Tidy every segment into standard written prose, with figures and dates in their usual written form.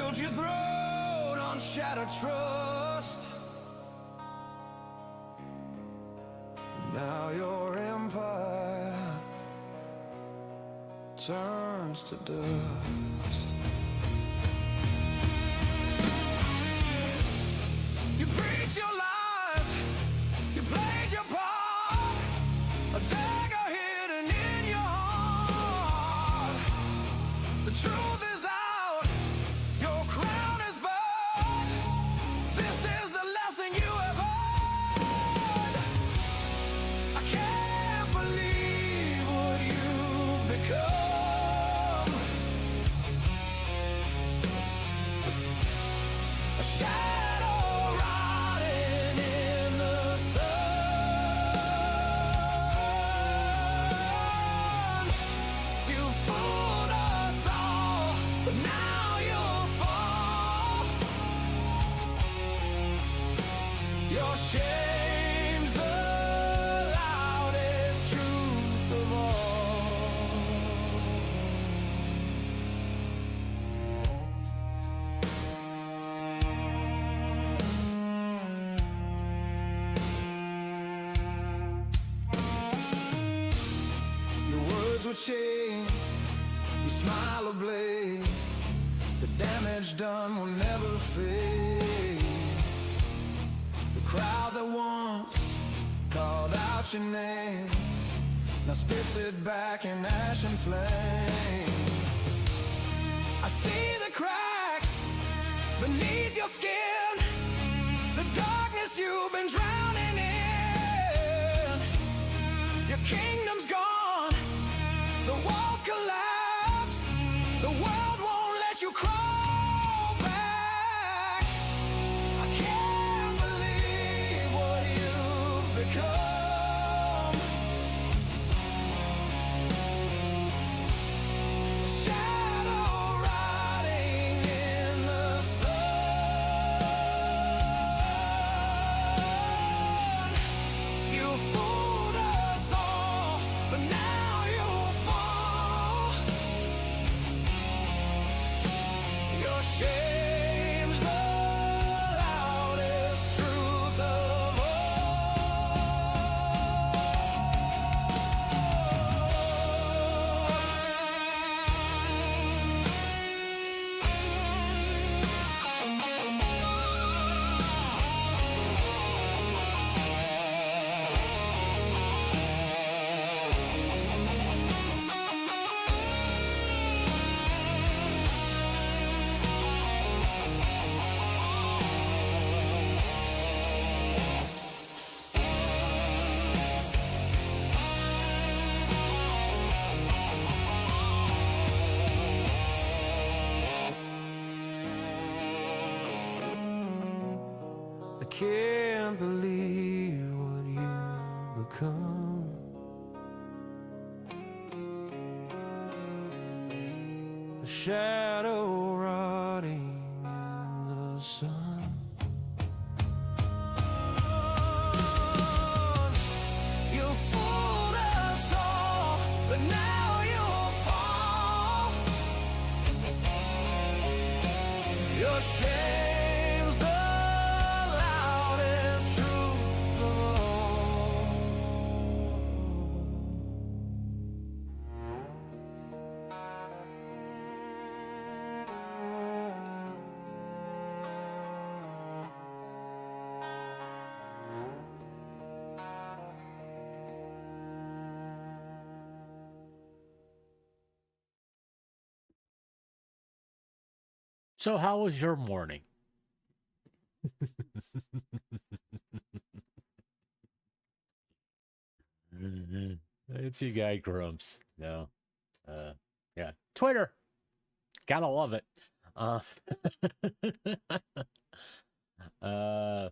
built your throne on shattered trust. Now your empire turns to dust. You preach your lies, you played your part, a dagger hidden in your heart. The truth is out, your crown is burned. This is the lesson you have heard. I can't believe what you've become. A shadow rotting in the sun. You fooled us all, but now you'll fall. Your shame's the loudest truth of all. Your words were chains, your smile a blade. The damage done will never fade. The crowd that once called out your name now spits it back in ash and flame. I see the cracks beneath your skin, the darkness you've been drowning in. Your kingdom's gone, the walls collapse, the world won't let you crawl back. I can't believe what you've become. Shadow rotting in the sun. You fooled us all, but now you'll fall. Your shame's the loudest truth of I can't believe what you've become. A shadow rotting in the sun. You fooled us all, but now you'll fall. Your shame's the loudest truth of all. So, how was your morning? It's your guy Grumps. No. Yeah. Twitter. Gotta love it. Uh,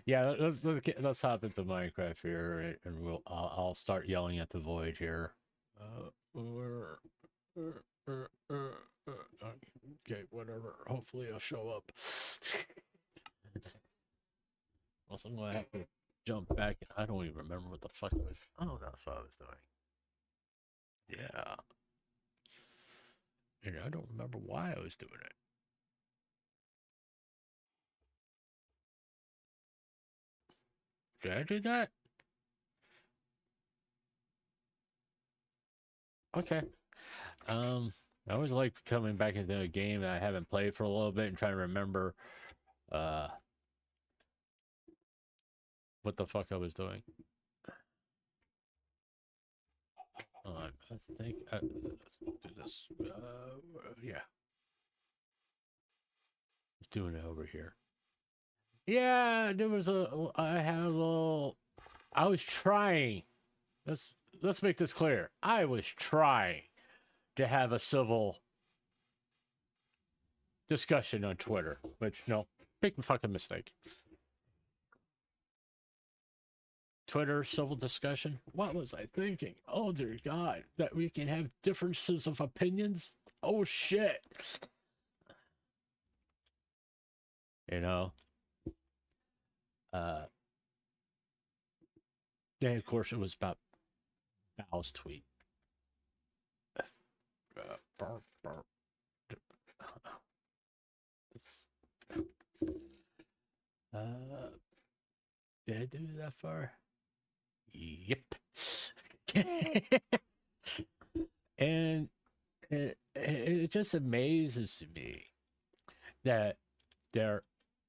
yeah, let's hop into Minecraft here, and I'll start yelling at the void here. Okay, whatever. Hopefully, I'll show up. Also, I'm gonna have to jump back. I don't even remember what the fuck I was. Oh, that's what I was doing. Yeah. And I don't remember why I was doing it. Did I do that? Okay. I always like coming back into a game that I haven't played for a little bit and trying to remember what the fuck I was doing. I think let's do this. Yeah, doing it over here. Yeah, there was I had a little. I was trying. Let's make this clear. I was trying to have a civil discussion on Twitter, which no, big fucking mistake. Twitter civil discussion. What was I thinking? Oh dear God, that we can have differences of opinions. Oh shit. You know. Then of course it was about Val's tweet. Did I do that far? Yep. And it just amazes me that there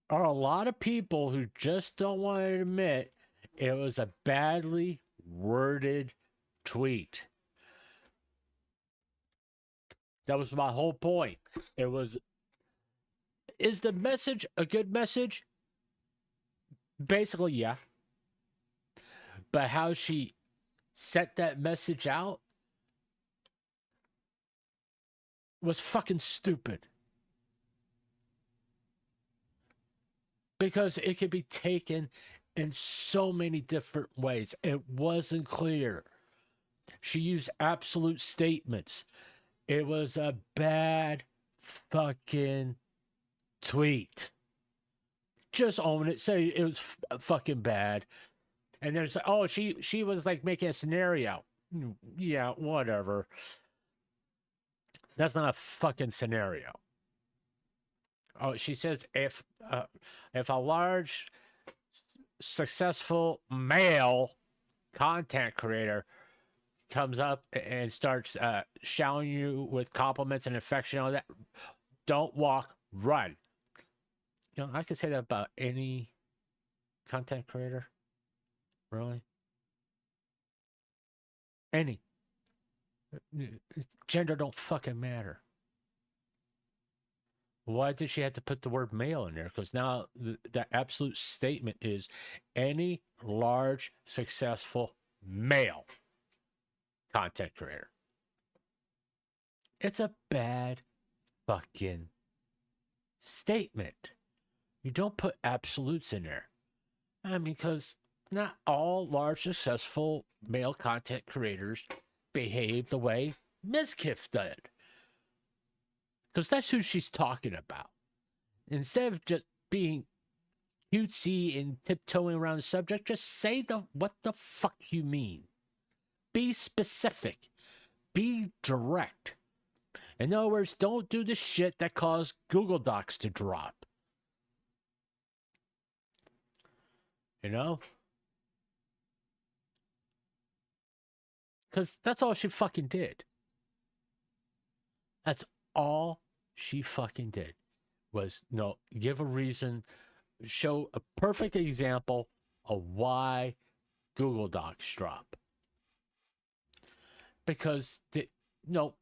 are a lot of people who just don't want to admit it was a badly worded tweet. That was my whole point. Is the message a good message? Basically, yeah. But how she set that message out was fucking stupid. Because it could be taken in so many different ways. It wasn't clear. She used absolute statements. It was a bad fucking tweet. Just own it. Say it was fucking bad. And there's, oh, she was like making a scenario. Yeah, whatever. That's not a fucking scenario. Oh, she says if a large successful male content creator comes up and starts showering you with compliments and affection and all that, don't walk, run. You know, I could say that about any content creator. Really? Any. Gender don't fucking matter. Why did she have to put the word male in there? Because now the absolute statement is any large, successful male content creator. It's a bad fucking statement. You don't put absolutes in there. I mean, because not all large, successful male content creators behave the way Mizkif did. Because that's who she's talking about. Instead of just being cutesy and tiptoeing around the subject, just say what the fuck you mean. Be specific. Be direct. In other words, don't do the shit that caused Google Docs to drop. You know? Because that's all she fucking did. That's all she fucking did was give a reason, show a perfect example of why Google Docs drop. Because they don't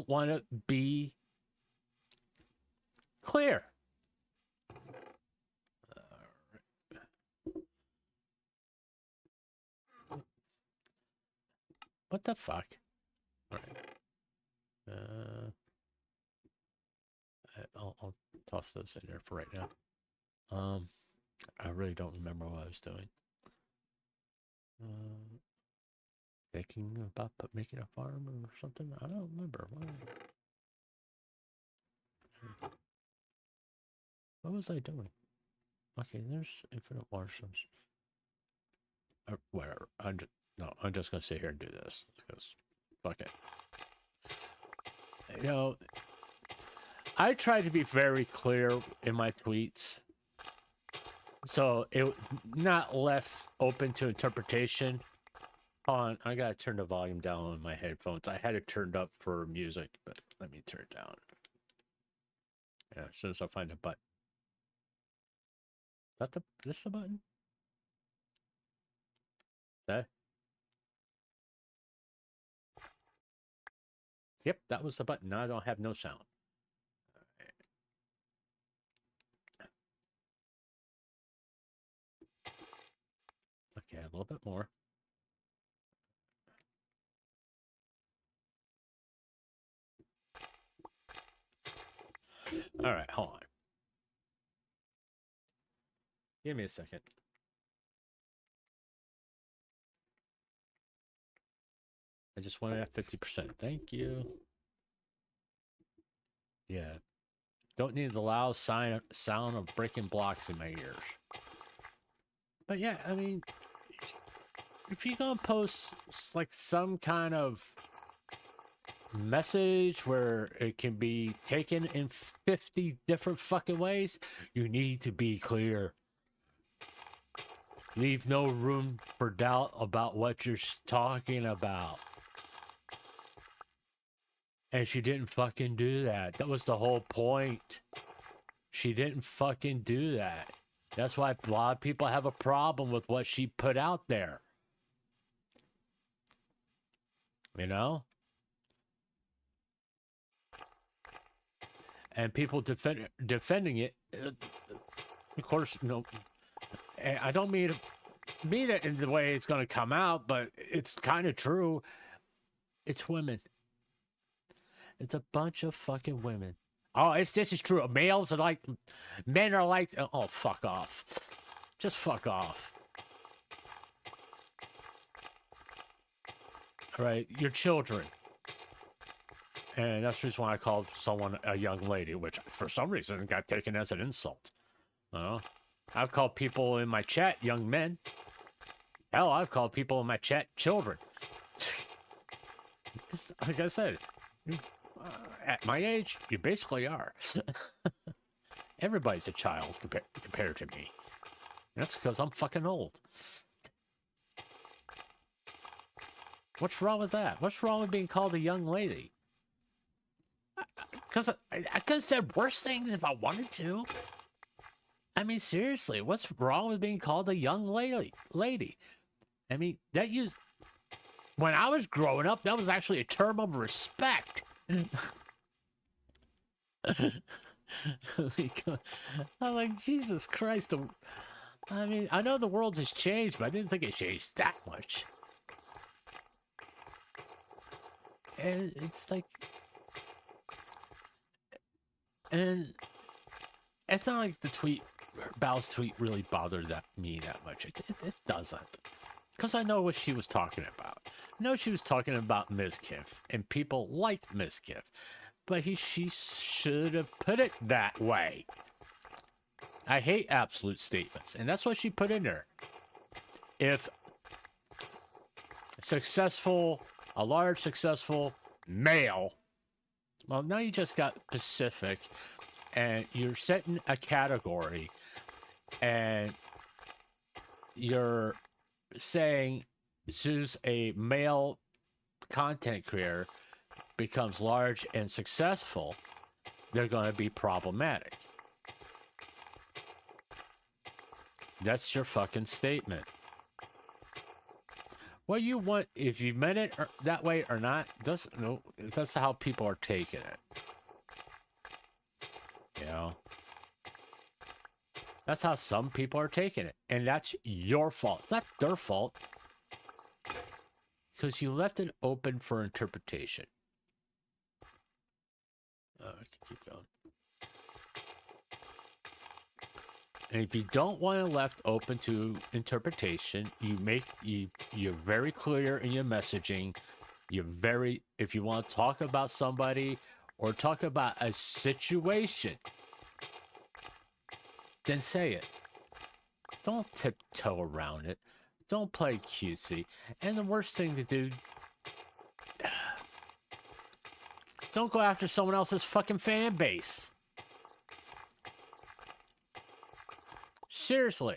want to be clear. What the fuck? All right. I'll toss those in there for right now. I really don't remember what I was doing. Thinking about making a farm or something. I don't remember. What was I doing? Okay, there's infinite mushrooms. Whatever. I'm just gonna sit here and do this because fuck it. You know, I try to be very clear in my tweets. So it not left open to interpretation. Hold on, I gotta turn the volume down on my headphones. I had it turned up for music, but let me turn it down. Yeah, as soon as I find a button. Is that this the button? That? Yep, that was the button. Now I don't have no sound. Okay, a little bit more. All right, hold on. Give me a second. I just wanted at 50%. Thank you. Yeah. Don't need the loud sound of breaking blocks in my ears. But yeah, I mean, if you're gonna post like some kind of message where it can be taken in 50 different fucking ways, you need to be clear. Leave no room for doubt about what you're talking about. And she didn't fucking do that. That was the whole point. She didn't fucking do that. That's why a lot of people have a problem with what she put out there. You know? And people defending it, of course, you know, I don't mean it in the way it's going to come out, but it's kind of true. It's women. It's a bunch of fucking women. Oh, this is true. Males are like, men are like, oh, fuck off. Just fuck off. Right? Your children. And that's the reason why I called someone a young lady, which for some reason got taken as an insult. I've called people in my chat young men. Hell, I've called people in my chat children. Like I said, at my age, you basically are. Everybody's a child compared to me. And that's because I'm fucking old. What's wrong with that? What's wrong with being called a young lady? Because I could have said worse things if I wanted to. I mean, seriously, what's wrong with being called a young lady? I mean, when I was growing up, that was actually a term of respect. I'm like, Jesus Christ. I mean, I know the world has changed, but I didn't think it changed that much. And it's like... And it's not like the tweet, Bao's tweet really bothered me that much. It doesn't. Because I know what she was talking about. I know she was talking about Mizkif and people like Mizkif. But she should have put it that way. I hate absolute statements. And that's what she put in there. If a large successful male, well, now you just got Pacific, and you're setting a category, and you're saying as soon as a male content creator becomes large and successful, they're going to be problematic. That's your fucking statement. What you want, if you meant it that way or not, that's how people are taking it. You know? That's how some people are taking it. And that's your fault. It's not their fault. Because you left it open for interpretation. I can keep going. And if you don't want it left open to interpretation, you're very clear in your messaging. If you want to talk about somebody or talk about a situation, then say it. Don't tiptoe around it. Don't play cutesy. And the worst thing to do, don't go after someone else's fucking fan base. Seriously.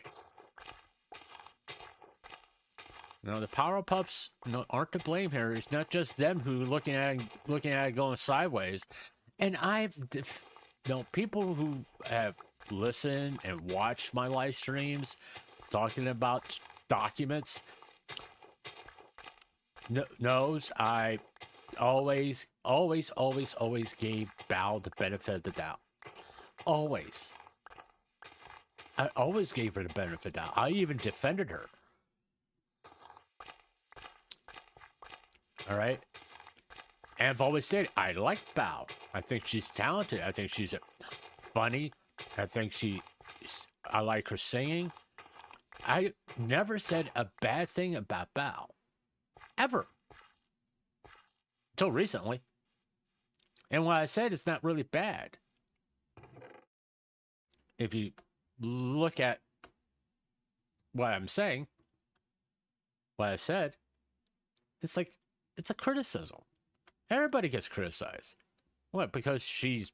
No, the Powerpuffs aren't to blame here. It's not just them who looking at it going sideways. And people who have listened and watched my live streams talking about documents knows I always gave Bao the benefit of the doubt. Always. I always gave her the benefit of the doubt. I even defended her. All right? And I've always said, I like Bao. I think she's talented. I think she's funny. I think I like her singing. I never said a bad thing about Bao. Ever. Until recently. And what I said is not really bad. If you look at what I'm saying, what I said, it's like, it's a criticism. Everybody gets criticized. What, because she's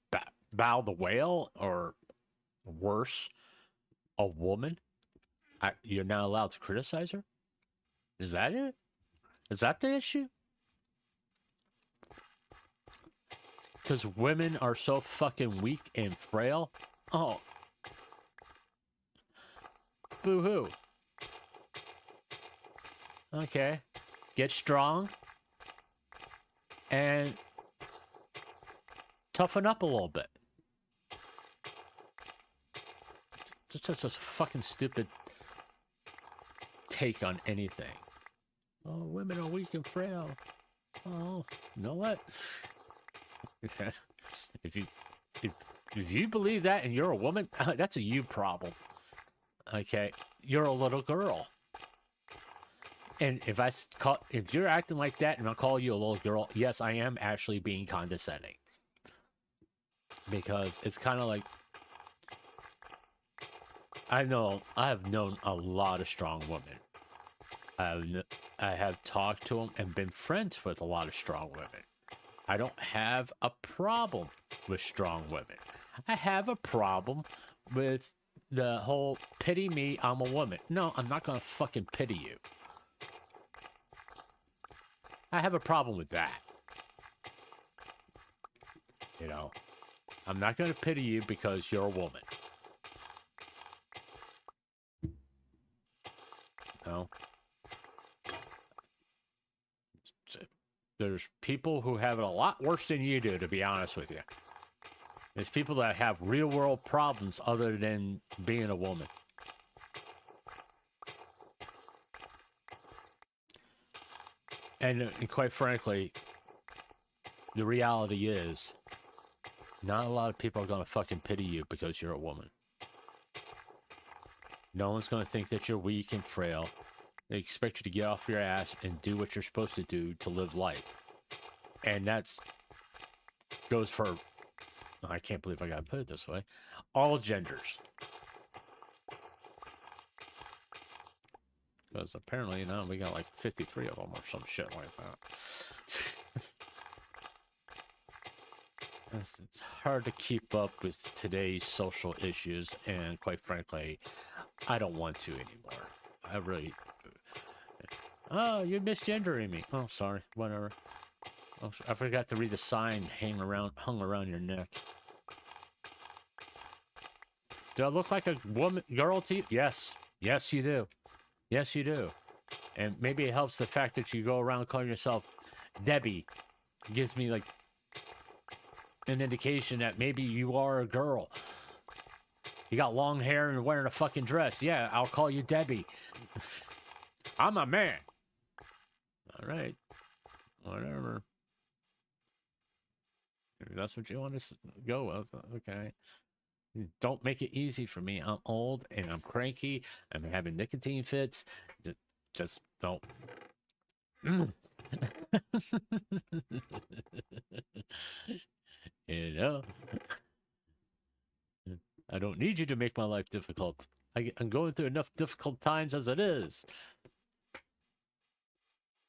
Bao the whale, or worse, a woman? You're not allowed to criticize her? Is that it? Is that the issue? Because women are so fucking weak and frail? Oh. Boo-hoo. Okay. Get strong. And toughen up a little bit. It's just a fucking stupid take on anything. Oh, women are weak and frail. Oh, you know what? If you believe that and you're a woman, that's a you problem. Okay, you're a little girl. And if you're acting like that and I call you a little girl, yes, I am actually being condescending. Because it's kind of like, I have known a lot of strong women. I have talked to them and been friends with a lot of strong women. I don't have a problem with strong women. I have a problem with the whole pity me, I'm a woman. No, I'm not going to fucking pity you. I have a problem with that. You know, I'm not going to pity you because you're a woman. No. There's people who have it a lot worse than you do, to be honest with you. There's people that have real world problems other than being a woman. And quite frankly, the reality is, not a lot of people are going to fucking pity you because you're a woman. No one's going to think that you're weak and frail. They expect you to get off your ass and do what you're supposed to do to live life. And goes for, I can't believe I gotta put it this way, all genders. Because apparently, we got like 53 of them or some shit like that. It's hard to keep up with today's social issues, and quite frankly, I don't want to anymore. I really... Oh, you're misgendering me. Oh, sorry. Whatever. Oh, I forgot to read the sign hung around your neck. Do I look like a girl to you? Yes. Yes, you do. Yes, you do. And maybe it helps the fact that you go around calling yourself Debbie. It gives me, like, an indication that maybe you are a girl. You got long hair and wearing a fucking dress. Yeah, I'll call you Debbie. I'm a man. All right. Whatever. If that's what you want to go with, okay. Don't make it easy for me. I'm old and I'm cranky. I'm having nicotine fits. Just don't. You know? I don't need you to make my life difficult. I'm going through enough difficult times as it is.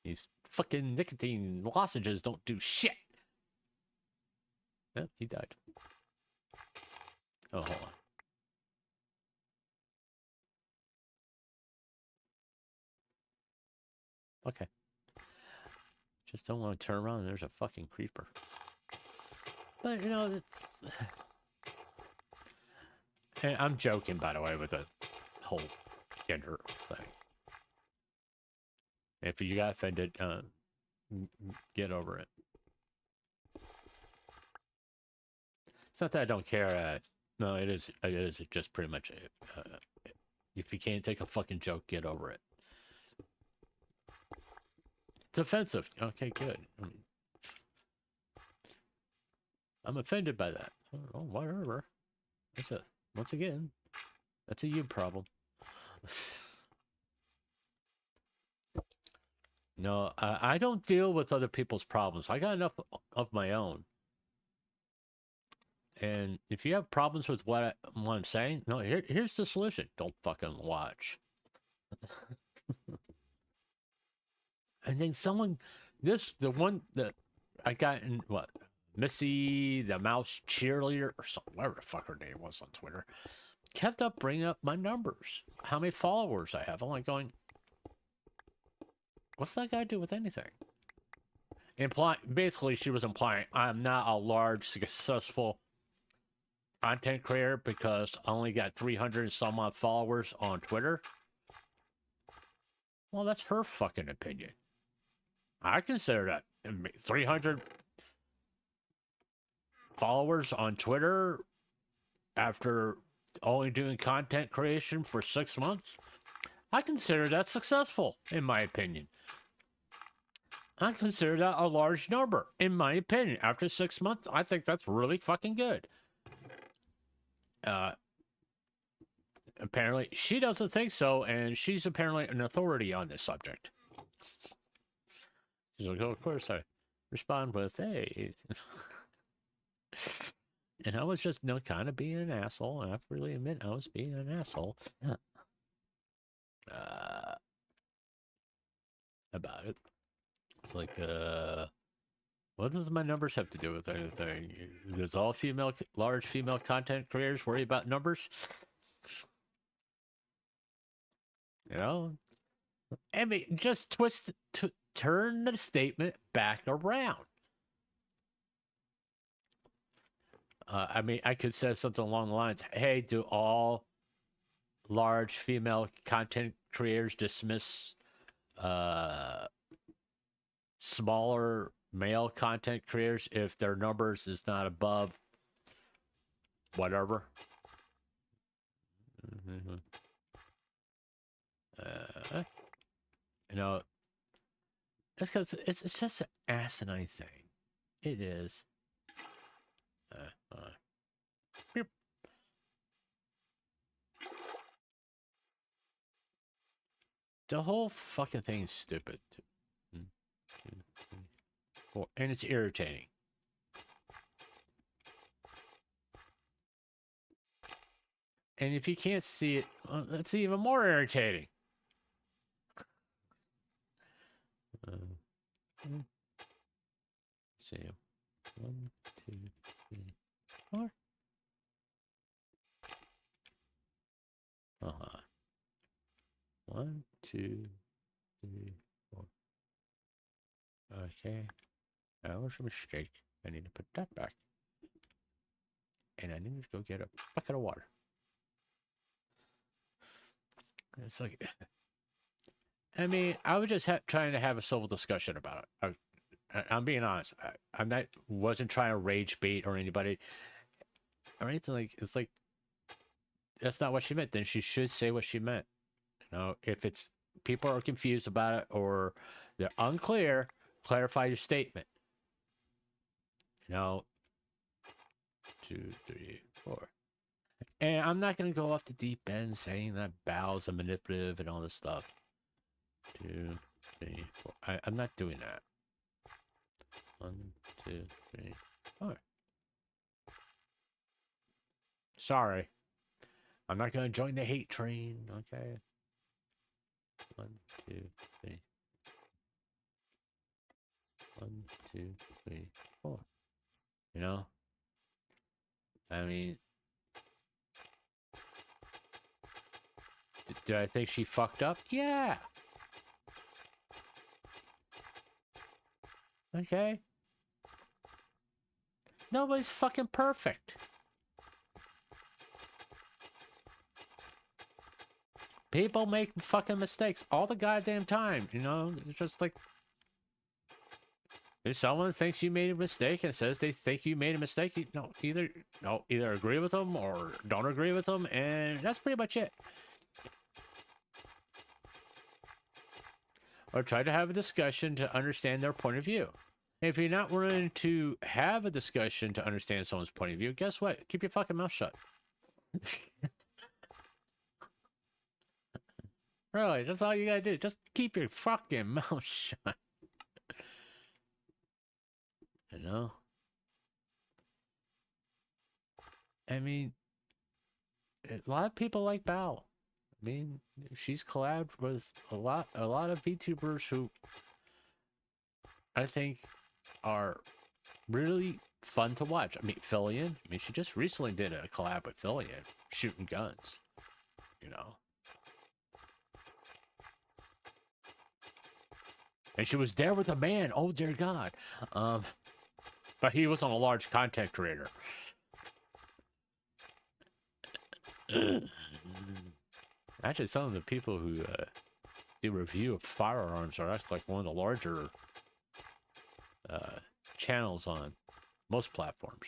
These fucking nicotine lozenges don't do shit. Yeah, he died. Oh, hold on. Okay. Just don't want to turn around and there's a fucking creeper. But, you know, it's... And I'm joking, by the way, with the whole gender thing. If you got offended, get over it. It's not that I don't care. No, it is. It is just pretty much. If you can't take a fucking joke, get over it. It's offensive. Okay, good. I'm offended by that. Oh, whatever. Once again, that's a you problem. No, I don't deal with other people's problems. I got enough of my own. And if you have problems with what I'm saying, no, here's the solution. Don't fucking watch. And then the one that I got in, what, Missy, the mouse cheerleader, or something, whatever the fuck her name was on Twitter, kept up bringing up my numbers, how many followers I have. I'm like going, what's that got to do with anything? Basically, she was implying I'm not a large, successful content creator because I only got 300 and some odd followers on Twitter. Well, that's her fucking opinion. I consider that 300 followers on Twitter after only doing content creation for 6 months. I consider that successful, in my opinion. I consider that a large number, in my opinion. After 6 months, I think that's really fucking good. Apparently, she doesn't think so, and she's apparently an authority on this subject. She's like, oh, of course I respond with, hey. And I was just, kind of being an asshole. I have to really admit I was being an asshole. About it. It's like, what does my numbers have to do with anything? Does all large female content creators worry about numbers? You know? I mean, just turn the statement back around. I mean, I could say something along the lines, hey, do all large female content creators dismiss smaller male content creators if their numbers is not above whatever? You know, it's because it's just an asinine thing. It is. The whole fucking thing is stupid. And it's irritating. And if you can't see it, well, that's even more irritating. See, 1, 2, 3, 4. Uh-huh. 1, 2, 3, 4. Okay. That was a mistake. I need to put that back. And I need to go get a bucket of water. It's like, I mean, I was just trying to have a civil discussion about it. I'm being honest. Wasn't trying to rage bait or anybody. All right, so it's like that's not what she meant. Then she should say what she meant. You know, if it's people are confused about it or they're unclear, clarify your statement. You know, 2, 3, 4. And I'm not going to go off the deep end saying that Bao's are manipulative and all this stuff. 2, 3, 4. I'm not doing that. 1, 2, 3, 4. Sorry. I'm not going to join the hate train, okay? 1, 2, 3. 1, 2, 3, 4. You know? I mean... Do I think she fucked up? Yeah. Okay? Nobody's fucking perfect. People make fucking mistakes all the goddamn time, you know? It's just like, if someone thinks you made a mistake and says they think you made a mistake, either agree with them or don't agree with them, and that's pretty much it. Or try to have a discussion to understand their point of view. If you're not willing to have a discussion to understand someone's point of view, guess what? Keep your fucking mouth shut. Really, that's all you gotta do. Just keep your fucking mouth shut. You know? I mean, a lot of people like Bao. I mean, she's collabed with a lot of VTubers who I think are really fun to watch. I mean, Fillion. I mean, she just recently did a collab with Fillion, shooting guns. You know? And she was there with a man. Oh dear God. But he wasn't a large content creator. Actually, some of the people who do review of firearms are actually like one of the larger channels on most platforms.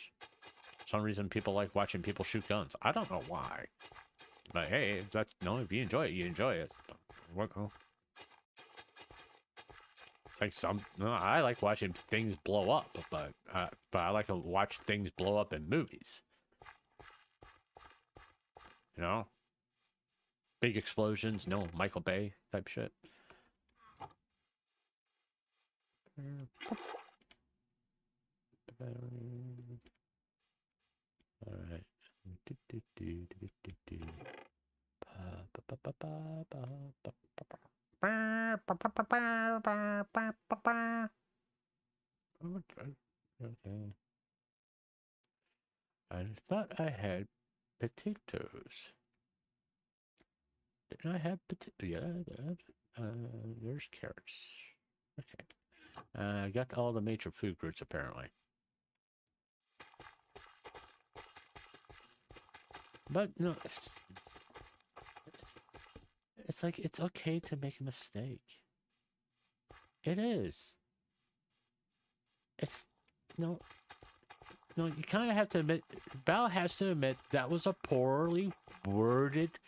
For some reason, people like watching people shoot guns. I don't know why. But hey, if that's if you enjoy it, you enjoy it. It's like I like watching things blow up, but I like to watch things blow up in movies. You know, big explosions, Michael Bay type shit. All right. Okay. I thought I had potatoes. Didn't I have potatoes? Yeah, I did. There's carrots. Okay. I got all the major food groups apparently. But no, it's like it's okay to make a mistake. It is. It's no, you kind of have to admit. Bao has to admit that was a poorly worded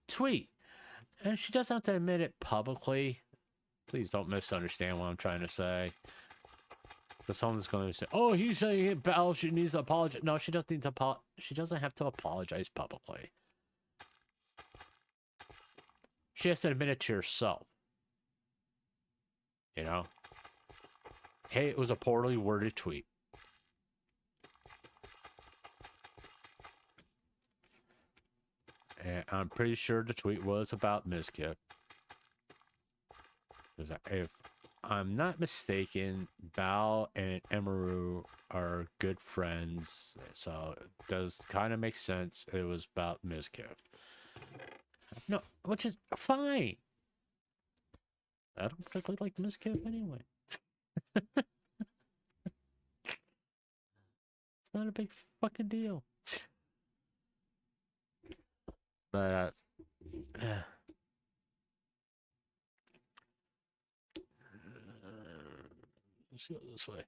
tweet, and she doesn't have to admit it publicly. Please don't misunderstand what I'm trying to say. Because someone's going to say, "Oh, he's saying Bao she needs to apologize." No, she doesn't need to. She doesn't have to apologize publicly. She has to admit it to herself. You know? Hey, it was a poorly worded tweet. And I'm pretty sure the tweet was about Mizkif. Because if I'm not mistaken, Bao and Emiru are good friends. So it does kind of make sense it was about Mizkif. No, which is fine. I don't particularly like Mizkif anyway. It's not a big fucking deal. But, let's go this way.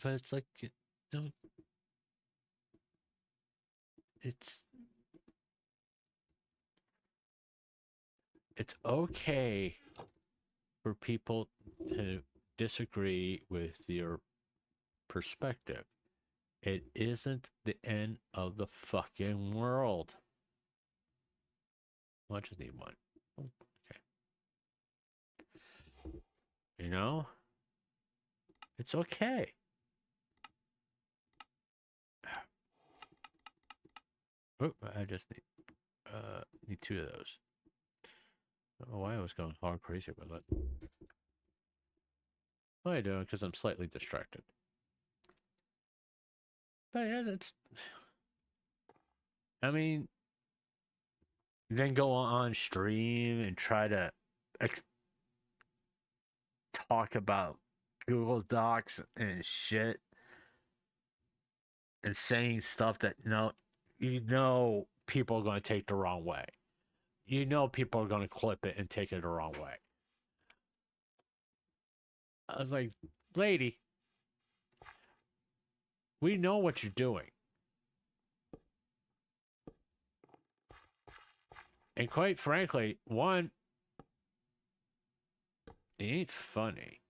But it's like, it's okay for people to disagree with your perspective. It isn't the end of the fucking world. I just need one. Okay. You know? It's okay. Oh, I just need two of those. I don't know why I was going hard crazy with it. What are you doing? Because I'm slightly distracted. But yeah, that's... I mean... Then go on stream and try to... talk about Google Docs and shit and saying stuff that people are going to take the wrong way. People are going to clip it and take it the wrong way. I was like, lady, we know what you're doing. And quite frankly, one, it ain't funny.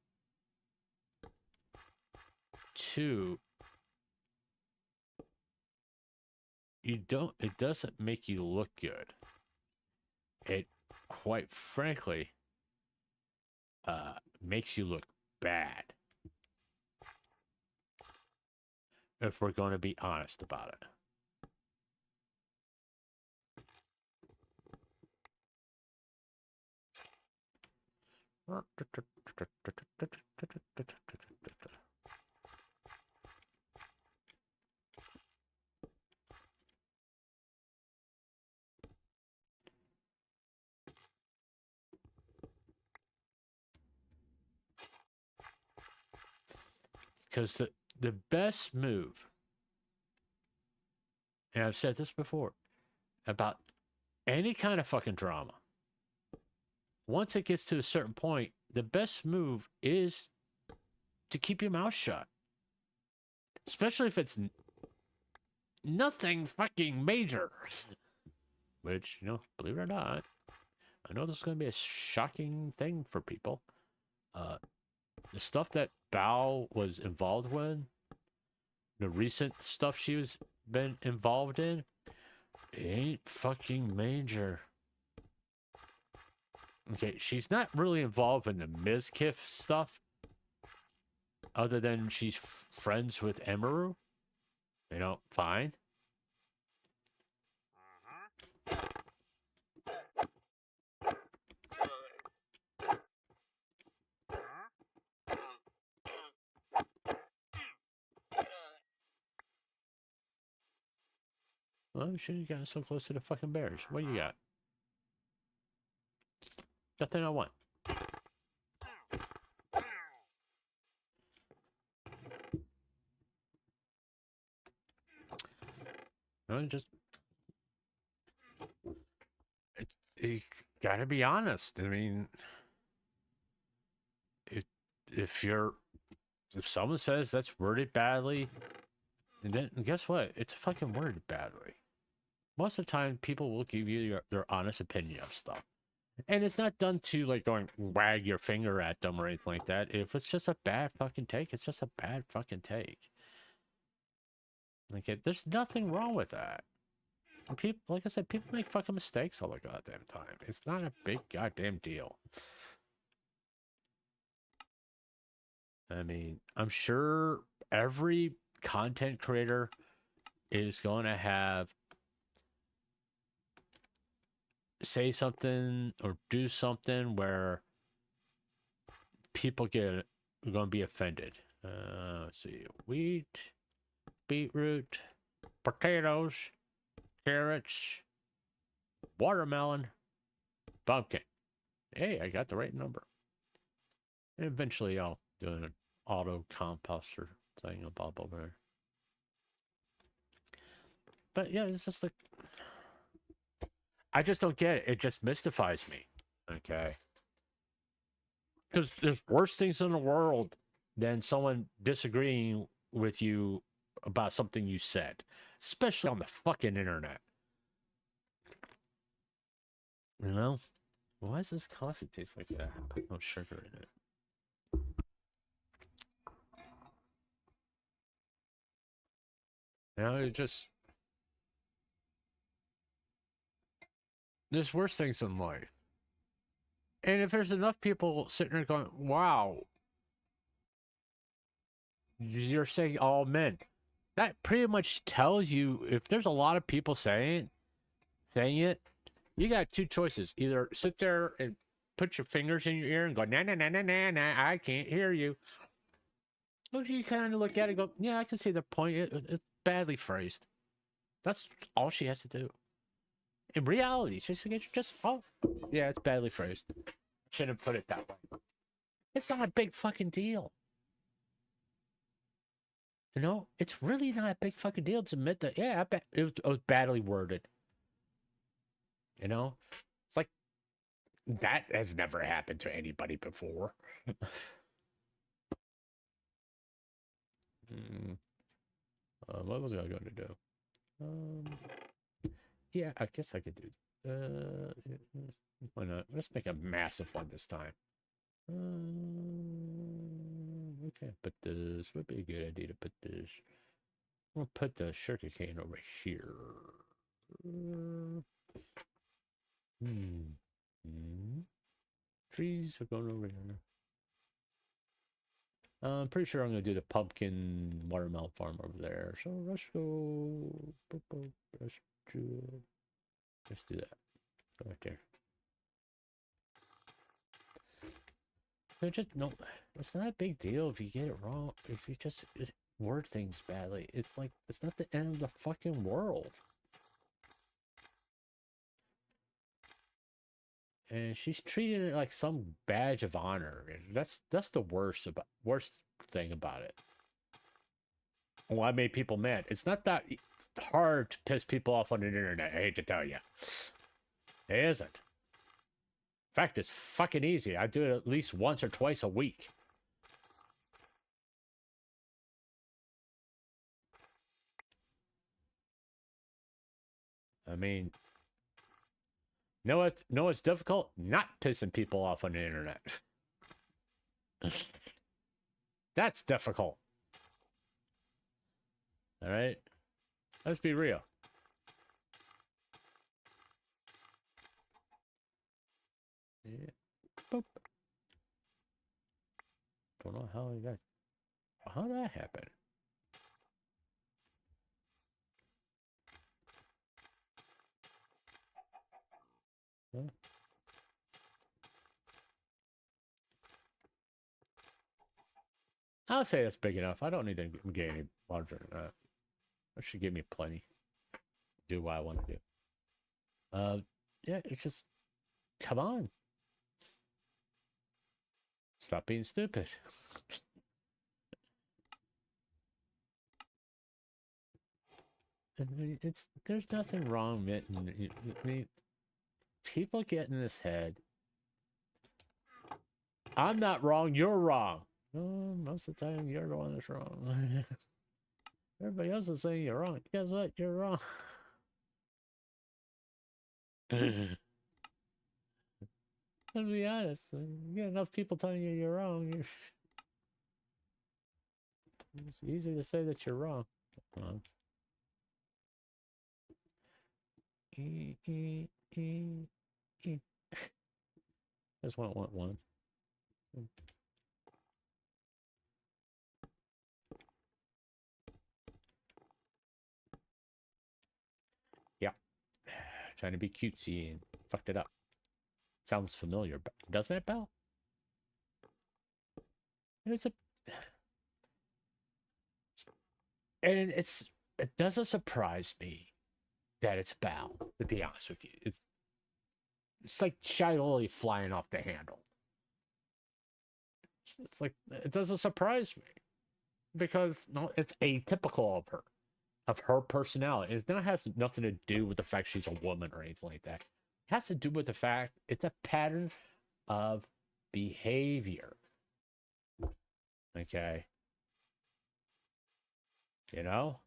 Two, it doesn't make you look good. It, quite frankly, makes you look bad. If we're going to be honest about it. Because the best move, and I've said this before, about any kind of fucking drama, once it gets to a certain point, the best move is to keep your mouth shut. Especially if it's nothing fucking major. Which, believe it or not, I know this is going to be a shocking thing for people. The stuff that Bao was involved with, the recent stuff she was been involved in, it ain't fucking major. Okay, she's not really involved in the Mizkif stuff, other than she's friends with Emiru. Fine. Well, you shouldn't have gotten so close to the fucking bears. What do you got? Nothing I want. No, just... You gotta be honest. I mean... If someone says that's worded badly, and then guess what? It's fucking worded badly. Most of the time, people will give you their honest opinion of stuff. And it's not done to, like, going wag your finger at them or anything like that. If it's just a bad fucking take, it's just a bad fucking take. Like, there's nothing wrong with that. And people, like I said, people make fucking mistakes all the goddamn time. It's not a big goddamn deal. I mean, I'm sure every content creator is going to have say something or do something where people are going to be offended. Let's see. Wheat, beetroot, potatoes, carrots, watermelon, pumpkin. Hey, I got the right number. And eventually I'll do an auto composter thing above over there. But yeah, it's just like... I just don't get it. It just mystifies me. Okay. Because there's worse things in the world than someone disagreeing with you about something you said. Especially on the fucking internet. Why does this coffee taste like that? No sugar in it. It just... There's worse things in life. And if there's enough people sitting there going, wow, you're saying all men, that pretty much tells you, if there's a lot of people saying it, you got two choices. Either sit there and put your fingers in your ear and go, nah, nah, nah, nah, nah, nah, I can't hear you. Or you kind of look at it and go, yeah, I can see the point. It's badly phrased. That's all she has to do. In reality, she's just, oh, yeah, it's badly phrased. Shouldn't have put it that way. It's not a big fucking deal. You know, it's really not a big fucking deal to admit that, yeah, I bet it was badly worded. You know? It's like, that has never happened to anybody before. What was I going to do? Yeah, I guess I could do. Why not? Let's make a massive one this time. Okay, but this would be a good idea to put this. We'll put the sugar cane over here. Trees are going over here. I'm pretty sure I'm going to do the pumpkin watermelon farm over there. So let's go. Let's do that. Right there. They're just, no, it's not a big deal if you get it wrong. If you just word things badly, it's like, it's not the end of the fucking world. And she's treating it like some badge of honor. And that's the worst thing about it. Well, I made people mad. It's not that hard to piss people off on the internet. I hate to tell you, it isn't. In fact, it's fucking easy. I do it at least once or twice a week. I mean, no, it's difficult not pissing people off on the internet. That's difficult. All right, let's be real. Yeah. Boop. Don't know how that happen. Huh? I'll say that's big enough. I don't need to get any larger than that. That should give me plenty. Do what I want to do. Yeah, it's just, come on. Stop being stupid. I mean, there's nothing wrong with it. I mean, people get in this head. I'm not wrong, you're wrong. Oh, most of the time, you're the one that's wrong. Everybody else is saying you're wrong. Guess what? You're wrong. Let's be honest. You get enough people telling you you're wrong. It's easy to say that you're wrong. Just want one. Yep. Trying to be cutesy and fucked it up. Sounds familiar, doesn't it, Belle? There's a... And it doesn't surprise me that it's Belle, to be honest with you. It's like Shiley flying off the handle. It's like, it doesn't surprise me. Because, no, it's atypical of her personality. It has nothing to do with the fact she's a woman or anything like that. It has to do with the fact it's a pattern of behavior. Okay? You know?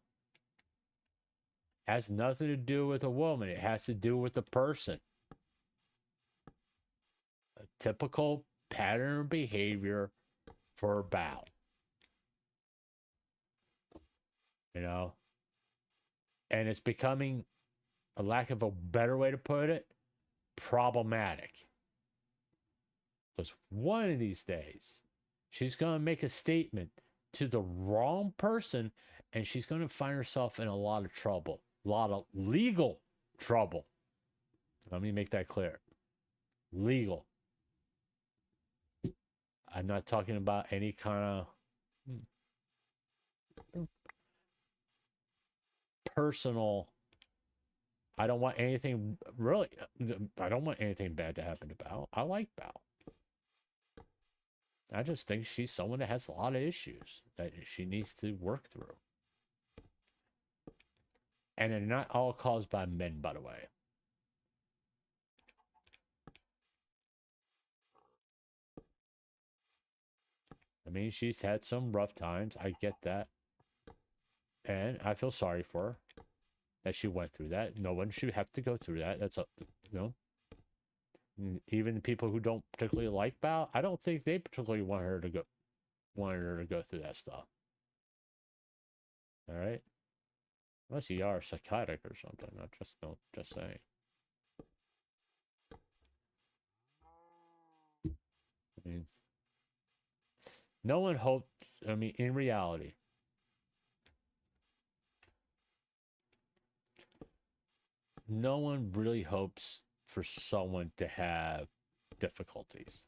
Has nothing to do with a woman. It has to do with the person. A typical pattern of behavior for Bao. You know? And it's becoming, a lack of a better way to put it, problematic. Because one of these days, she's going to make a statement to the wrong person, and she's going to find herself in a lot of trouble. A lot of legal trouble. Let me make that clear. Legal. I'm not talking about any kind of personal. I don't want anything, really, I don't want anything bad to happen to Bao. I like Bao. I just think she's someone that has a lot of issues that she needs to work through. And they're not all caused by men, by the way. I mean, she's had some rough times. I get that. And I feel sorry for her that she went through that. No one should have to go through that. That's a, you know, even people who don't particularly like Bao, I don't think they particularly wanted her to go through that stuff. All right, unless you are psychotic or something. I just don't. Just saying. I mean, no one hoped. I mean, in reality, no one really hopes for someone to have difficulties.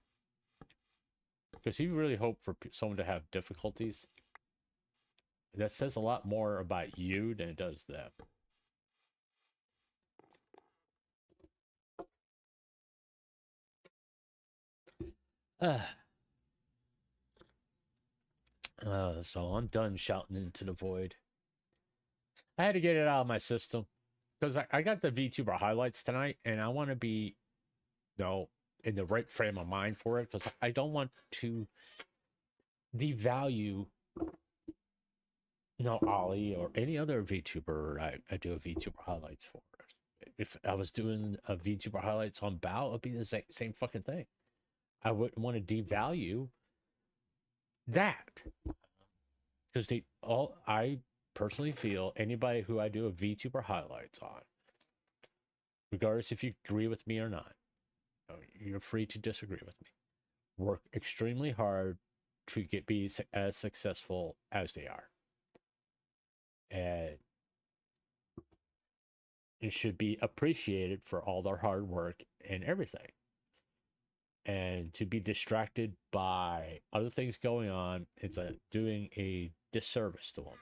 Because you really hope for someone to have difficulties, that says a lot more about you than it does them. So I'm done shouting into the void. I had to get it out of my system because I got the VTuber highlights tonight, and I want to be, you know, in the right frame of mind for it because I don't want to devalue, you know, Ollie or any other VTuber I do a VTuber highlights for. If I was doing a VTuber highlights on Bao, it'd be the same fucking thing. I wouldn't want to devalue that because they all. I personally feel anybody who I do a VTuber highlights on, regardless if you agree with me or not, you're free to disagree with me. Work extremely hard to be as successful as they are, and it should be appreciated for all their hard work and everything. And to be distracted by other things going on, it's doing a disservice to them.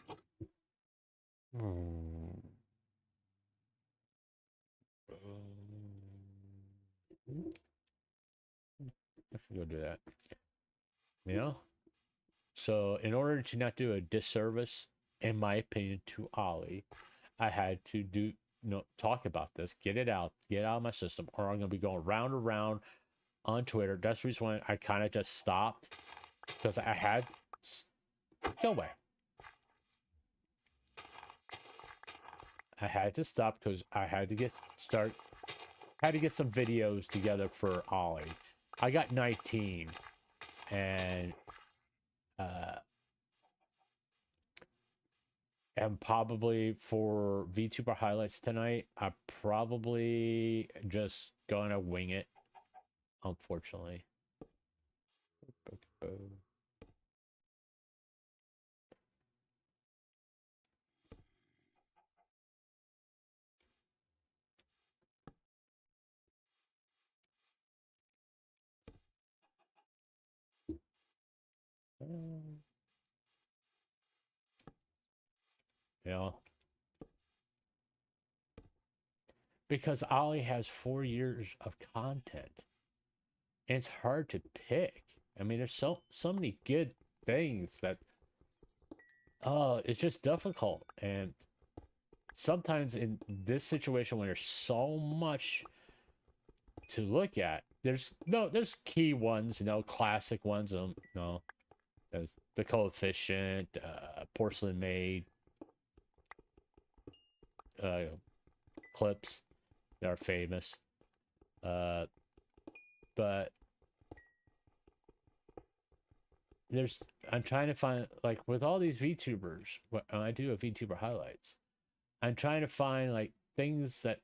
I can go do that. You know? So, in order to not do a disservice, in my opinion, to Ollie, I had to talk about this, get it out of my system, or I'm going to be going round and round on Twitter. That's the reason why I kind of just stopped because I had go away. I had to stop because I had to get some videos together for Ollie. I got 19 and and probably for VTuber highlights tonight, I'm probably just gonna wing it, unfortunately. You know, because Ollie has 4 years of content, and it's hard to pick. I mean, there's so many good things that it's just difficult. And sometimes in this situation when there's so much to look at, there's key ones, you know, classic ones, there's the coefficient, porcelain maid, clips that are famous, but I'm trying to find, like, with all these VTubers, when I do a VTuber highlights, I'm trying to find like things that,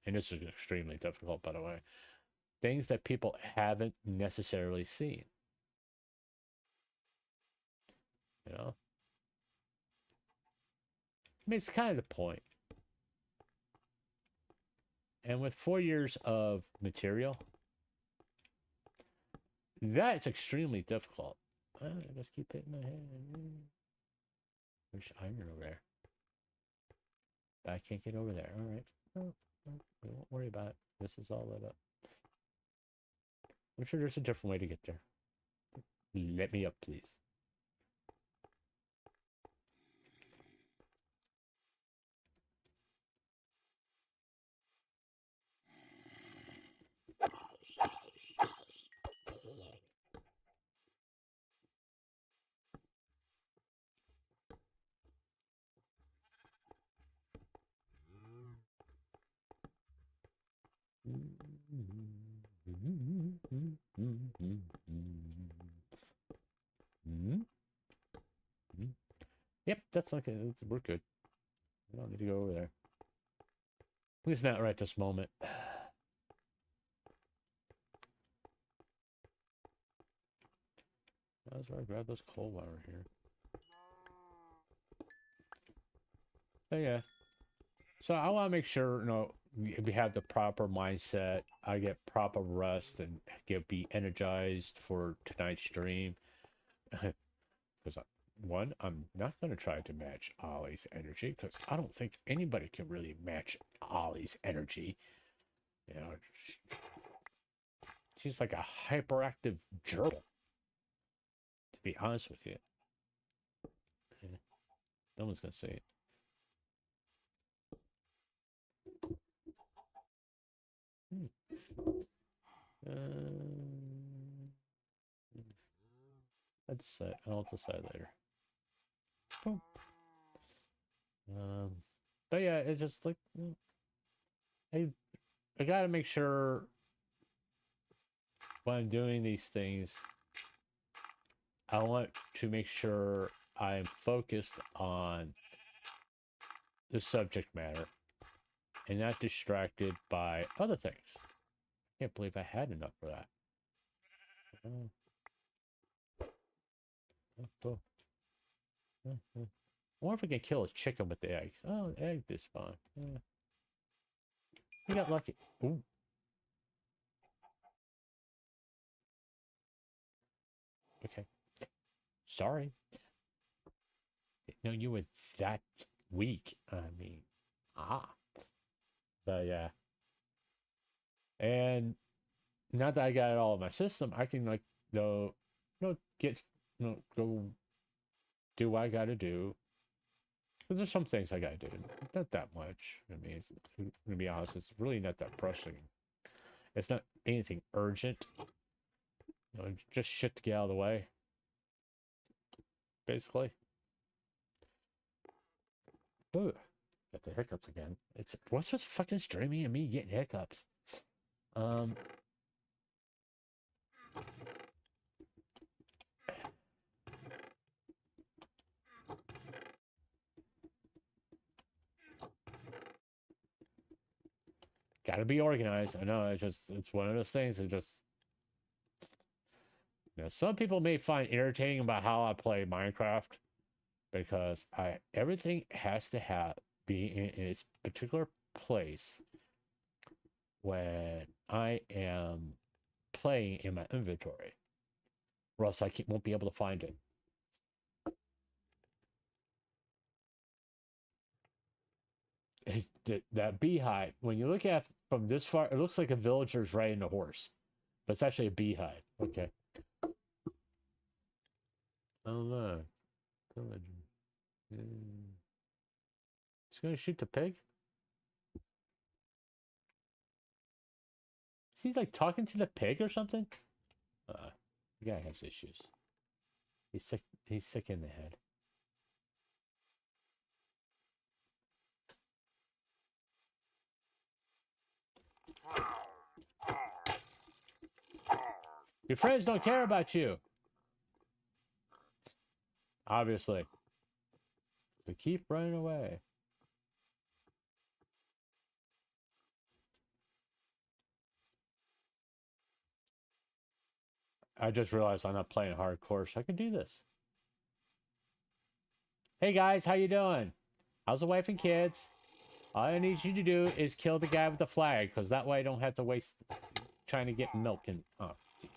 and this is extremely difficult, by the way, things that people haven't necessarily seen. You know, I mean, it's kind of the point. And with 4 years of material, that's extremely difficult. I just keep hitting my head. There's iron over there. I can't get over there. All right. Oh, don't worry about it. This is all lit up. I'm sure there's a different way to get there. Let me up, please. Yep, that's okay. We're good. We don't need to go over there. At least not right this moment. That's where I grab this coal while we're here. But yeah. So I want to make sure, we have the proper mindset. I get proper rest and be energized for tonight's stream. Because one, I'm not going to try to match Ollie's energy because I don't think anybody can really match Ollie's energy. You know, she's like a hyperactive gerbil, to be honest with you. Yeah, no one's going to say it. I'd say I'll decide later. Boom. But yeah, it's just like I gotta make sure when I'm doing these things, I want to make sure I'm focused on the subject matter and not distracted by other things. I can't believe I had enough for that. Oh, cool. I wonder if we can kill a chicken with the eggs. Oh, the egg did spawn. We got lucky. Ooh. Okay. Sorry. Didn't know you were that weak. I mean, But yeah. And not that I got it all in my system, I can like go go do what I gotta do. But there's some things I gotta do. Not that much. I mean, to be honest, it's really not that pressing. It's not anything urgent. Just shit to get out of the way. Basically. Ooh, got the hiccups again. What's with fucking streaming and me getting hiccups? Gotta be organized. I know, it's one of those things that just some people may find entertaining about how I play Minecraft because everything has to be in its particular place when I am playing in my inventory, or else I won't be able to find it. That beehive, when you look at from this far, it looks like a villager's riding a horse, but it's actually a beehive. Okay. Oh look, villager. He's gonna shoot the pig. Is he like talking to the pig or something? The guy has issues. He's sick. He's sick in the head. Your friends don't care about you. Obviously. So keep running away. I just realized I'm not playing hardcore, so I can do this. Hey guys, how you doing? How's the wife and kids? All I need you to do is kill the guy with the flag, because that way I don't have to waste trying to get milk and... Oh, jeez.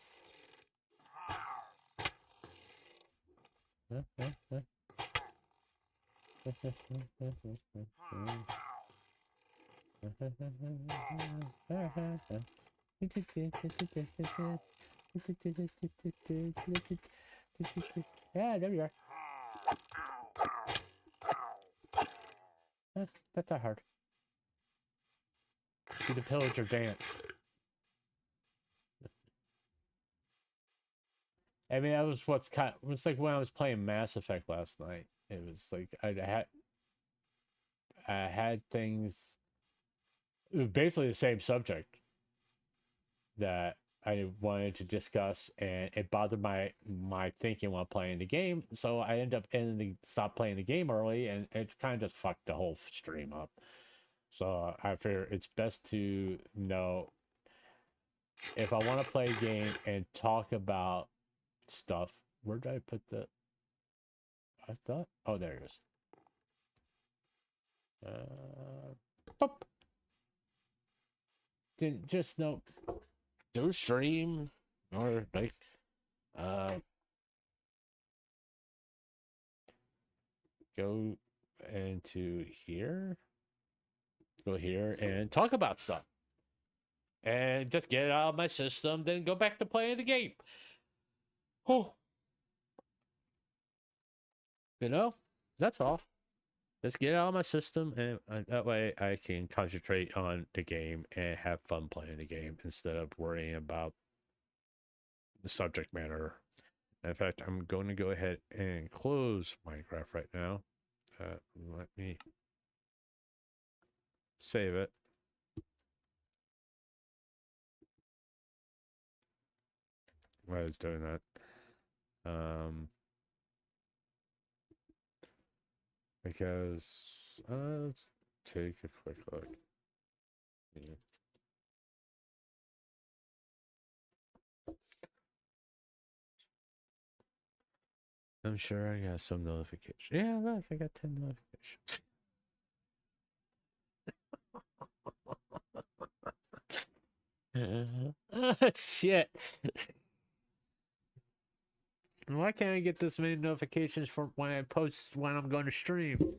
Yeah, there you are. That's not hard. Do the pillager dance. I mean, that was what's kind. It was like when I was playing Mass Effect last night. It was like I had things. It was basically the same subject that I wanted to discuss, and it bothered my thinking while playing the game. So I ended up stop playing the game early, and it kind of just fucked the whole stream up. So I figure it's best to know if I want to play a game and talk about stuff. Where did I put the? I thought. Oh, there it is. Pop. Didn't just know. Do stream or like, go into here. Go here and talk about stuff. And just get it out of my system, then go back to playing the game. Oh. You know, that's all. Just get it out of my system, and that way I can concentrate on the game and have fun playing the game instead of worrying about the subject matter. In fact, I'm going to go ahead and close Minecraft right now. Let me save it. While I was doing that. Because let's take a quick look. Yeah. I'm sure I got some notification. Yeah, look, I got 10 notifications. Shit. Why can't I get this many notifications for when I post when I'm going to stream?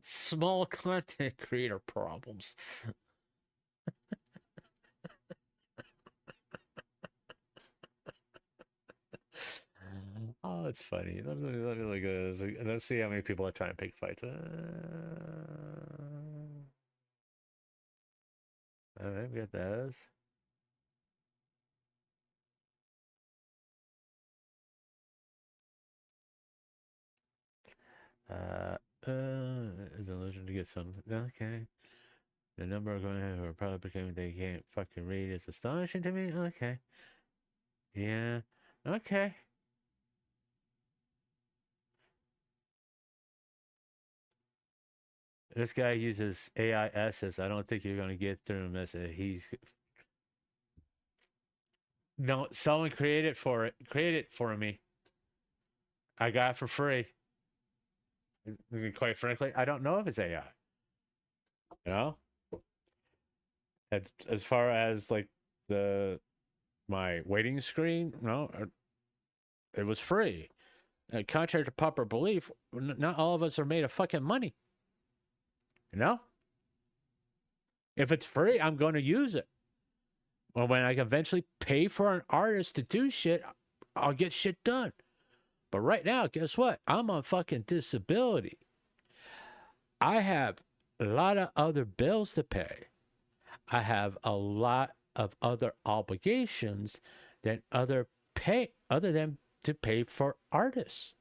Small content creator problems. Oh, it's funny. Let me look at this. Let's see how many people are trying to pick fights. Alright, we got those. Is an illusion to get some. Okay. The number of going who are probably becoming they can't fucking read is astonishing to me. Okay. Yeah. Okay. This guy uses AI assets. I don't think you're gonna get through him as he's. No, someone create it for me. I got it for free. Quite frankly, I don't know if it's AI. You know, as far as like my waiting screen, no, it was free. Contrary to popular belief, not all of us are made of fucking money. You know, if it's free, I'm going to use it. Well, when I can eventually pay for an artist to do shit, I'll get shit done. But right now, guess what? I'm on fucking disability. I have a lot of other bills to pay. I have a lot of other obligations than other than to pay for artists.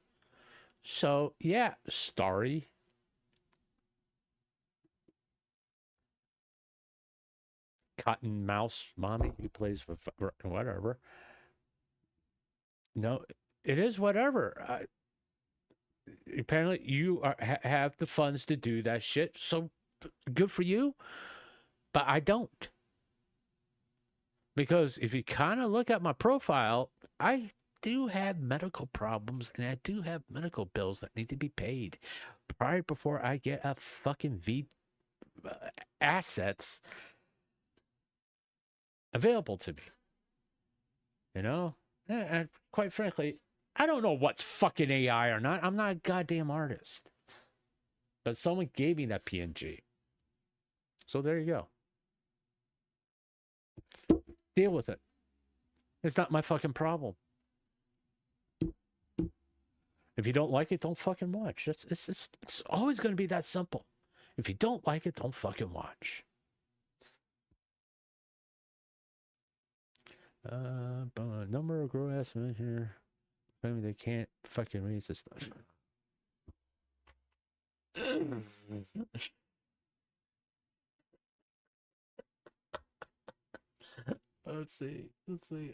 So yeah, Starry. Cotton Mouse Mommy who plays with whatever. No, it is whatever. Apparently, you have the funds to do that shit. So good for you. But I don't. Because if you kind of look at my profile, I do have medical problems and I do have medical bills that need to be paid before I get a fucking assets available to me. You know? And quite frankly, I don't know what's fucking AI or not. I'm not a goddamn artist. But someone gave me that PNG. So there you go. Deal with it. It's not my fucking problem. If you don't like it, don't fucking watch. It's always going to be that simple. If you don't like it, don't fucking watch. Number of grow ass men here. Maybe they can't fucking read this stuff. Let's see.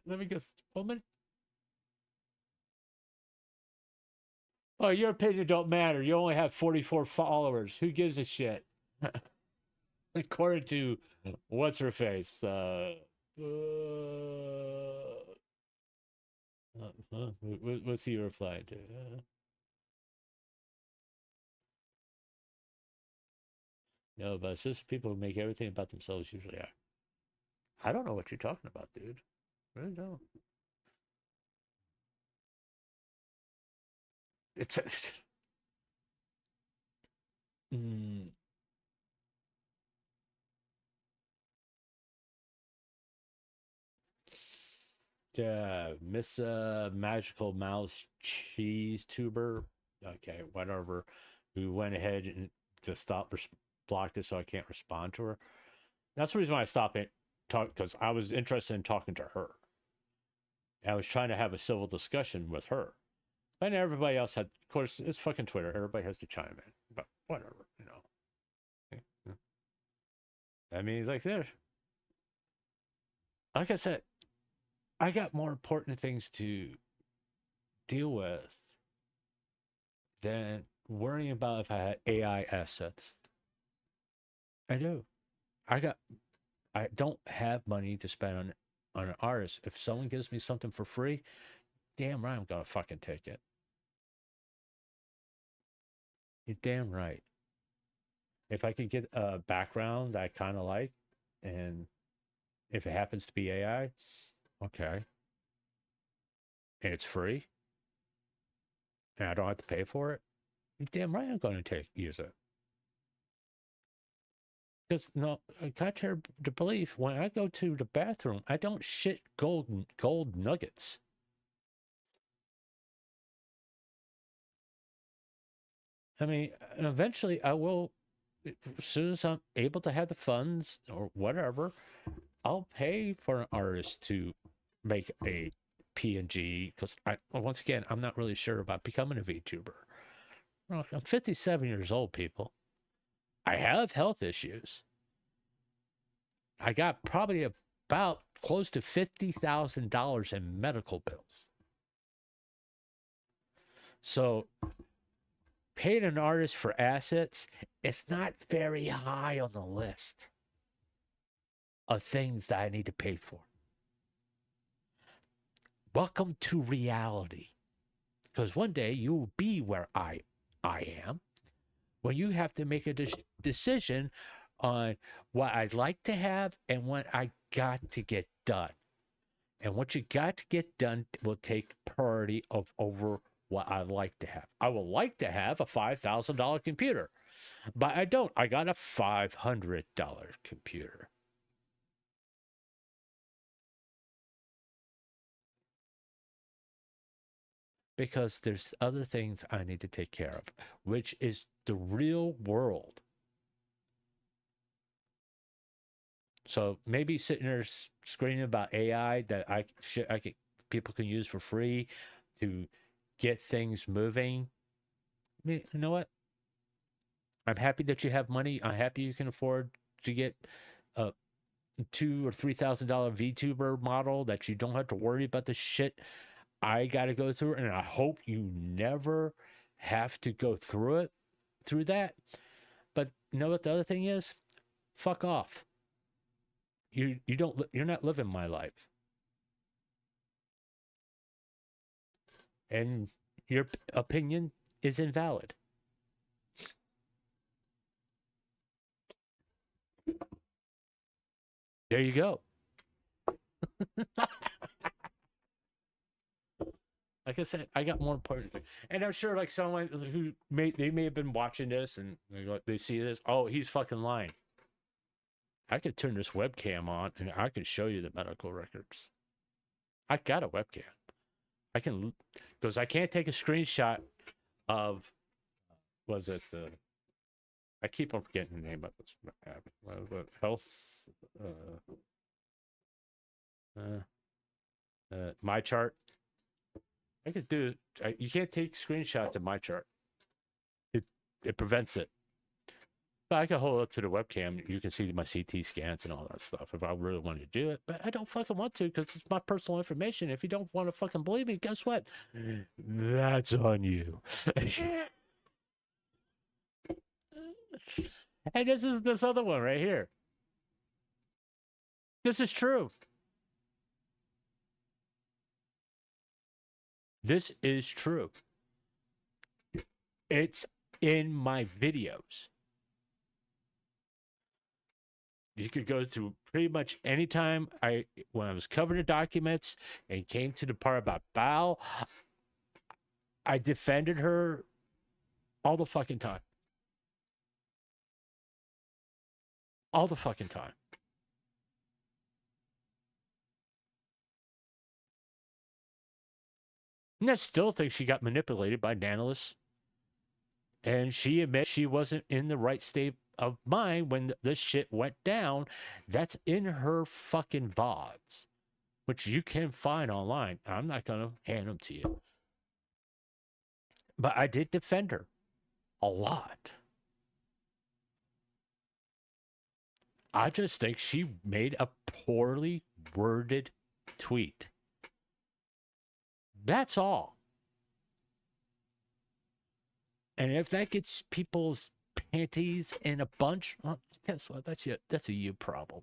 Let me guess. Woman? Oh, your opinion don't matter. You only have 44 followers. Who gives a shit? According to what's her face? What's he replied to? No, but it's just people who make everything about themselves usually are. I don't know what you're talking about, dude. I really don't. It's mm, yeah, Miss Magical Mouse Cheese Tuber. Okay, whatever. We went ahead and to blocked it so I can't respond to her. That's the reason why I stopped it. Because I was interested in talking to her. I was trying to have a civil discussion with her. And everybody else had, of course, it's fucking Twitter. Everybody has to chime in. But whatever, you know. I mean, it's like there. Like I said, I got more important things to deal with than worrying about if I had AI assets. I do. I don't have money to spend on an artist. If someone gives me something for free, damn right I'm gonna fucking take it. You're damn right. If I could get a background I kind of like, and if it happens to be AI, okay, and it's free, and I don't have to pay for it, you're damn right I'm gonna use it. Because no, contrary to belief, when I go to the bathroom, I don't shit gold nuggets. I mean, and eventually I will, as soon as I'm able to have the funds or whatever, I'll pay for an artist to make a PNG. Because once again, I'm not really sure about becoming a VTuber. I'm 57 years old, people. I have health issues. I got probably about close to $50,000 in medical bills. So paying an artist for assets, it's not very high on the list of things that I need to pay for. Welcome to reality. Because one day you will be where I am, when you have to make a decision on what I'd like to have and what I got to get done. And what you got to get done will take priority over what I like to have. I would like to have a $5,000 computer, but I don't. I got a $500 computer. Because there's other things I need to take care of, which is the real world. So maybe sitting there screaming about AI that people can use for free to get things moving. I mean, you know what? I'm happy that you have money. I'm happy you can afford to get a $2,000 or $3,000 VTuber model that you don't have to worry about the shit I got to go through, and I hope you never have to go through that. But you know what the other thing is? Fuck off. You're not living my life. And your opinion is invalid. There you go. Like I said, I got more important things. And I'm sure like someone who may have been watching this and they see this, oh, he's fucking lying. I could turn this webcam on and I could show you the medical records. I got a webcam. I can, because I can't take a screenshot of, was it, I keep on forgetting the name of this. Health, my chart. I could do, you can't take screenshots of my chart. It prevents it. But I can hold it up to the webcam. You can see my CT scans and all that stuff if I really wanted to do it. But I don't fucking want to because it's my personal information. If you don't want to fucking believe me, guess what? That's on you. And this is this other one right here. This is true. This is true. It's in my videos. You could go through pretty much any time when I was covering the documents and came to the part about Bao, I defended her all the fucking time. All the fucking time. And I still think she got manipulated by Nanolis. And she admits she wasn't in the right state of mind when this shit went down. That's in her fucking VODs, which you can find online. I'm not going to hand them to you. But I did defend her a lot. I just think she made a poorly worded tweet. That's all. And if that gets people's panties in a bunch, well, guess what? That's a you problem.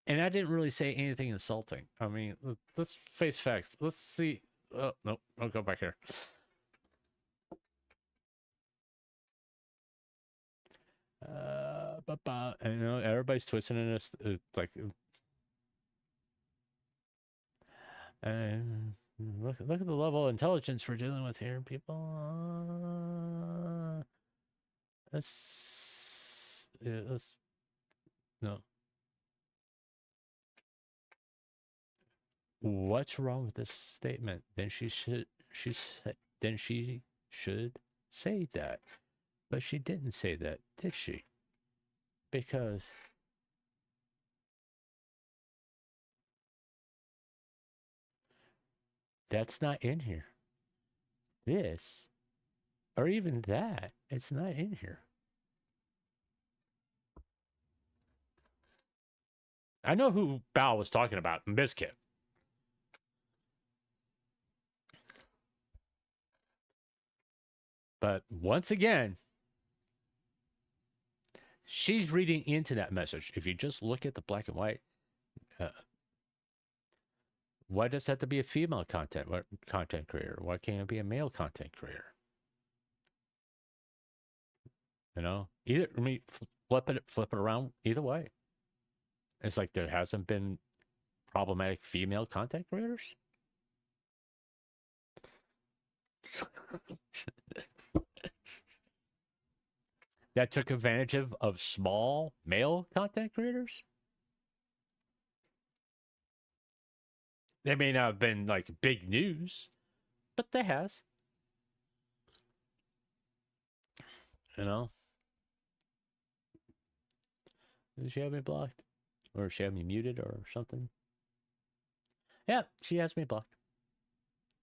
And I didn't really say anything insulting. I mean, let's face facts. Let's see. Oh, nope. I'll go back here. And, you know, everybody's twisting in this, like, and look at the level of intelligence we're dealing with here, people. Let's no. What's wrong with this statement? Then she should say that. But she didn't say that, did she? Because that's not in here. This, or even that, it's not in here. I know who Bao was talking about, Biscuit. But once again, she's reading into that message. If you just look at the black and white, why does it have to be a female content creator? Why can't it be a male content creator? You know, either, I mean, flip it around either way. It's like there hasn't been problematic female content creators. That took advantage of small male content creators. They may not have been like big news, but they has. You know? Does she have me blocked? Or she have me muted or something? Yeah, she has me blocked.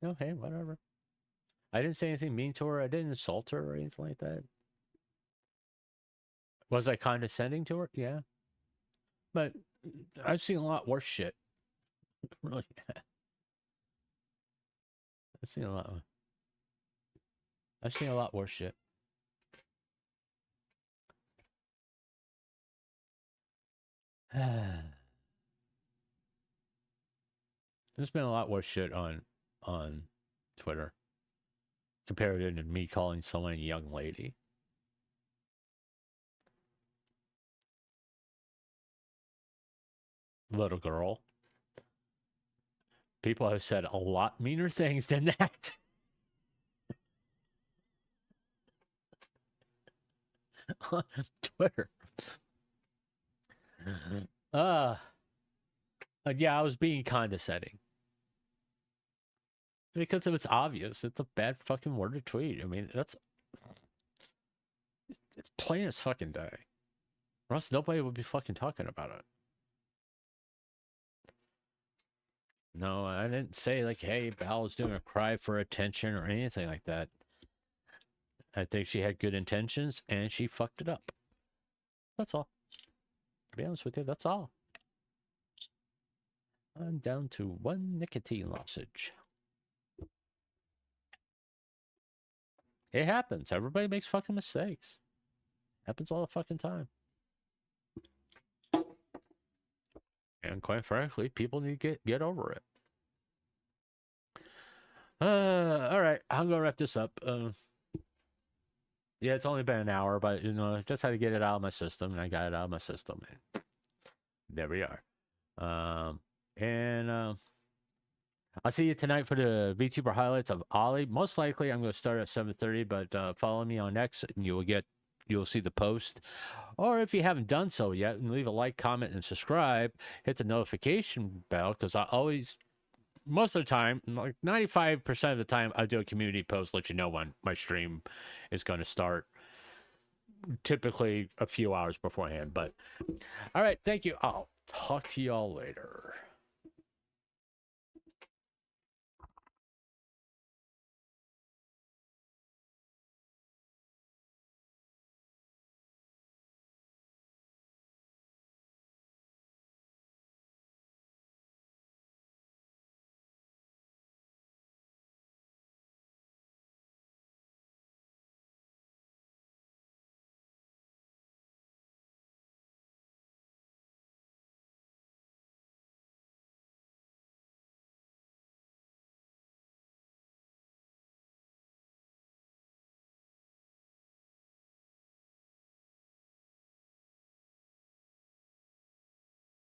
No, hey, whatever. I didn't say anything mean to her. I didn't insult her or anything like that. Was I condescending to her? Yeah. But I've seen a lot worse shit. Really. I've seen a lot worse shit. There's been a lot worse shit on Twitter compared to me calling someone a young lady. Little girl. People have said a lot meaner things than that. On Twitter. Yeah, I was being condescending. Because it was obvious. It's a bad fucking word to tweet. I mean, it's plain as fucking day. Or else nobody would be fucking talking about it. No, I didn't say like, hey, Bal's doing a cry for attention or anything like that. I think she had good intentions and she fucked it up. That's all. To be honest with you, that's all. I'm down to 1 nicotine lozenge. It happens. Everybody makes fucking mistakes. Happens all the fucking time. And quite frankly, people need to get over it. All right, I'm gonna wrap this up. Yeah, it's only been an hour, but you know, I just had to get it out of my system, and I got it out of my system, and there we are. I'll see you tonight for the VTuber highlights of Ollie. Most likely, I'm going to start at 7:30, but follow me on X, and you'll see the post. Or if you haven't done so yet, leave a like, comment, and subscribe. Hit the notification bell because I always, most of the time, like 95% of the time, I do a community post, let you know when my stream is going to start. Typically a few hours beforehand, but all right, thank you. I'll talk to y'all later.